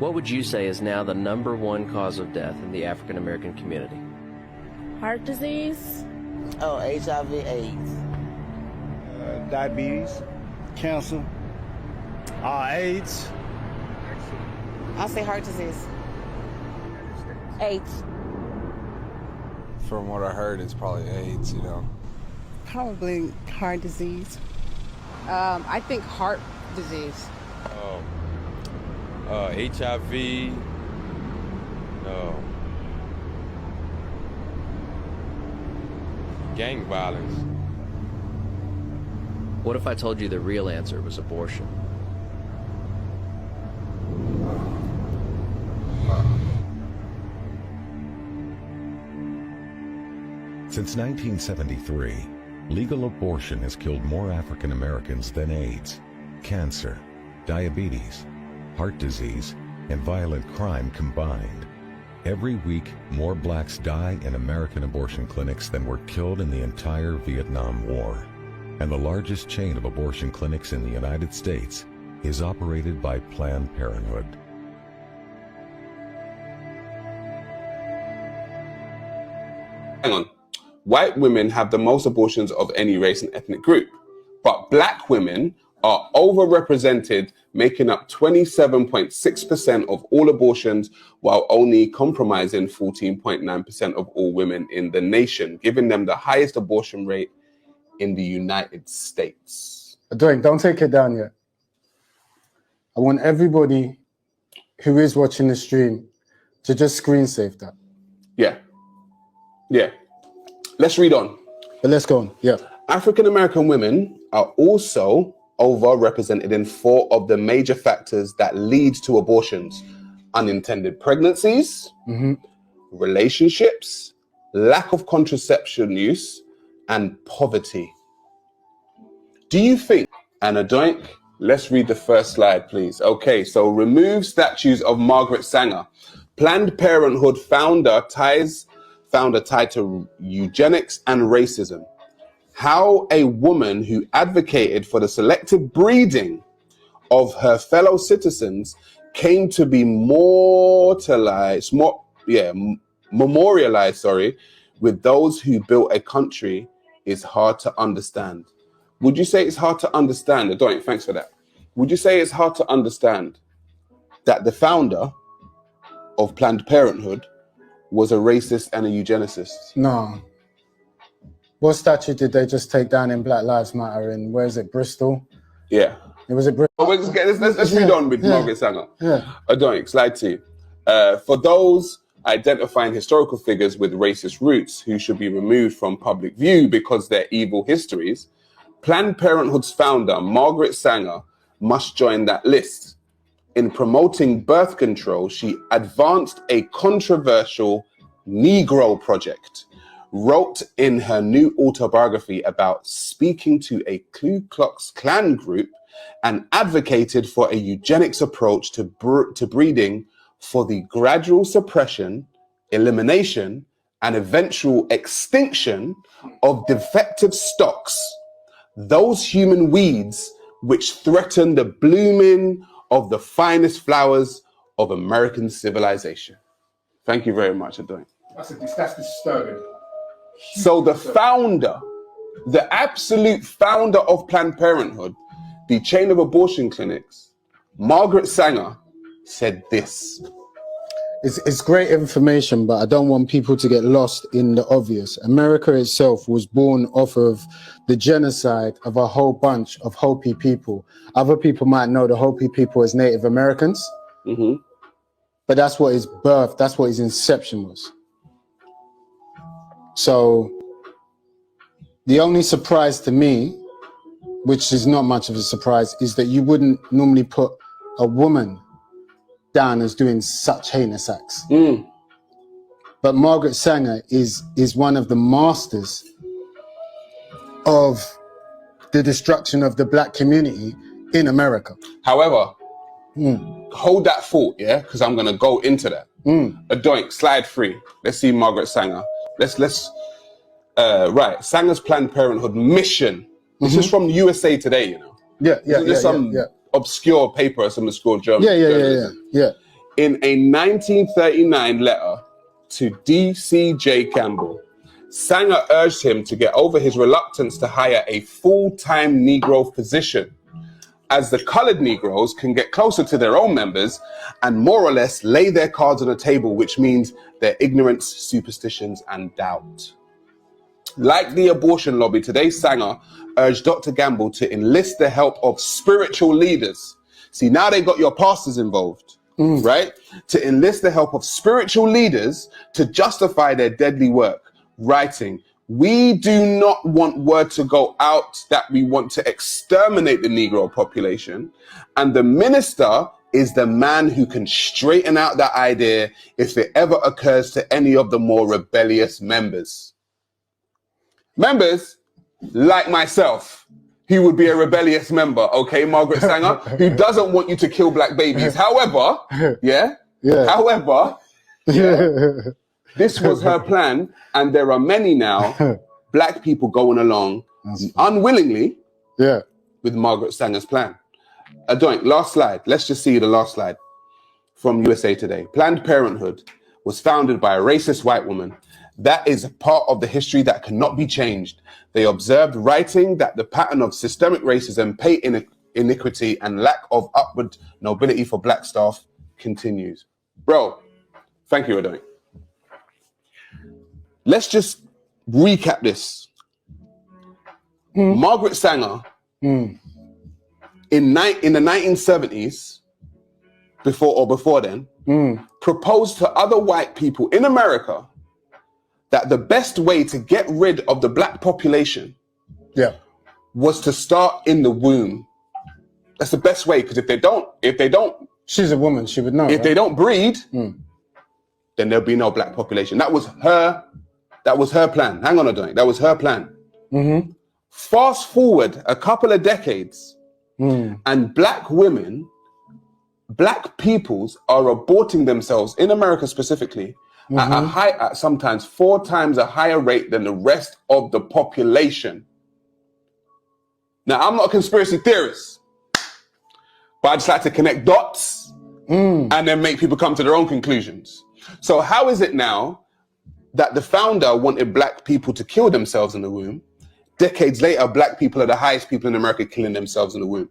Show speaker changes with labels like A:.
A: What would you say is now the #1 cause of death in the African American community?
B: Heart disease.
C: Oh, HIV/AIDS.
D: Diabetes, cancer, AIDS.
C: I'll say heart disease.
B: AIDS.
E: From what I heard, it's probably AIDS, you know.
F: Probably heart disease.
G: I think heart disease.
H: HIV. Gang violence.
A: What if I told you the real answer was abortion?
I: Since 1973, legal abortion has killed more African Americans than AIDS, cancer, diabetes, heart disease, and violent crime combined. Every week, more blacks die in American abortion clinics than were killed in the entire Vietnam War. And the largest chain of abortion clinics in the United States is operated by Planned Parenthood.
J: Hang on. White women have the most abortions of any race and ethnic group, but black women are overrepresented, making up 27.6% of all abortions, while only compromising 14.9% of all women in the nation, giving them the highest abortion rate in the United States.
K: Don't take it down yet. I want everybody who is watching the stream to just screen save that.
J: Yeah. Let's read on.
K: But let's go on. Yeah.
J: African American women are also overrepresented in 4 of the major factors that lead to abortions: unintended pregnancies, relationships, lack of contraception use, and poverty. Do you think, Anna Doink, let's read the first slide, please. Okay, so remove statues of Margaret Sanger, Planned Parenthood founder tied to eugenics and racism. How a woman who advocated for the selective breeding of her fellow citizens came to be memorialized, with those who built a country is hard to understand. Would you say it's hard to understand? Adoink, thanks for that. Would you say it's hard to understand that the founder of Planned Parenthood was a racist and a eugenicist?
K: No. What statue did they just take down in Black Lives Matter in, where is it, Bristol?
J: Yeah.
K: It was at Bristol.
J: Let's read on with Margaret Sanger.
K: Yeah.
J: Adoink, slide 2. For those identifying historical figures with racist roots who should be removed from public view because they're evil histories, Planned Parenthood's founder, Margaret Sanger, must join that list. In promoting birth control, she advanced a controversial Negro project, wrote in her new autobiography about speaking to a Ku Klux Klan group, and advocated for a eugenics approach to breeding for the gradual suppression, elimination, and eventual extinction of defective stocks, those human weeds which threaten the blooming of the finest flowers of American civilization. Thank you very much, Adoink.
K: That's disturbing.
J: So the founder, the absolute founder of Planned Parenthood, the chain of abortion clinics, Margaret Sanger, said this.
K: It's great information, but I don't want people to get lost in the obvious. America itself was born off of the genocide of a whole bunch of Hopi people. Other people might know the Hopi people as Native Americans, but that's what his birth, that's what his inception was. So the only surprise to me, which is not much of a surprise, is that you wouldn't normally put a woman down as doing such heinous acts. But Margaret Sanger is one of the masters of the destruction of the black community in America.
J: However, hold that thought, yeah, because I'm gonna go into that. Adoink, slide 3. Let's see Margaret Sanger. Right, Sanger's Planned Parenthood mission. This is from USA Today, you know.
K: Yeah.
J: Some obscure paper, some obscure German.
K: Yeah.
J: In a 1939 letter to D.C.J. Campbell, Sanger urged him to get over his reluctance to hire a full-time Negro physician, as the colored Negroes can get closer to their own members and more or less lay their cards on the table, which means their ignorance, superstitions, and doubt. Like the abortion lobby, today Sanger urged Dr. Gamble to enlist the help of spiritual leaders. See, now they got your pastors involved, right? To enlist the help of spiritual leaders to justify their deadly work, writing, "We do not want word to go out that we want to exterminate the Negro population, and the minister is the man who can straighten out that idea if it ever occurs to any of the more rebellious members." Members like myself, who would be a rebellious member, okay, Margaret Sanger, who doesn't want you to kill black babies. However, this was her plan, and there are many now black people going along unwillingly with Margaret Sanger's plan. Adoink, last slide. Let's just see the last slide from USA Today. Planned Parenthood was founded by a racist white woman. That is a part of the history that cannot be changed. They observed, writing, that the pattern of systemic racism, pay inequity, and lack of upward mobility for black staff continues. Bro, thank you, Adoink. Let's just recap this. Margaret Sanger, in the 1970s, before then, proposed to other white people in America that the best way to get rid of the black population was to start in the womb. That's the best way, because if they don't,
K: she's a woman, she would know.
J: If they don't breed, then there'll be no black population. That was her plan. Hang on a minute. That was her plan. Fast forward a couple of decades, and black women, black peoples are aborting themselves in America specifically at sometimes 4 times a higher rate than the rest of the population. Now, I'm not a conspiracy theorist, but I just like to connect dots and then make people come to their own conclusions. So how is it now that the founder wanted black people to kill themselves in the womb? Decades later, black people are the highest people in America killing themselves in the womb.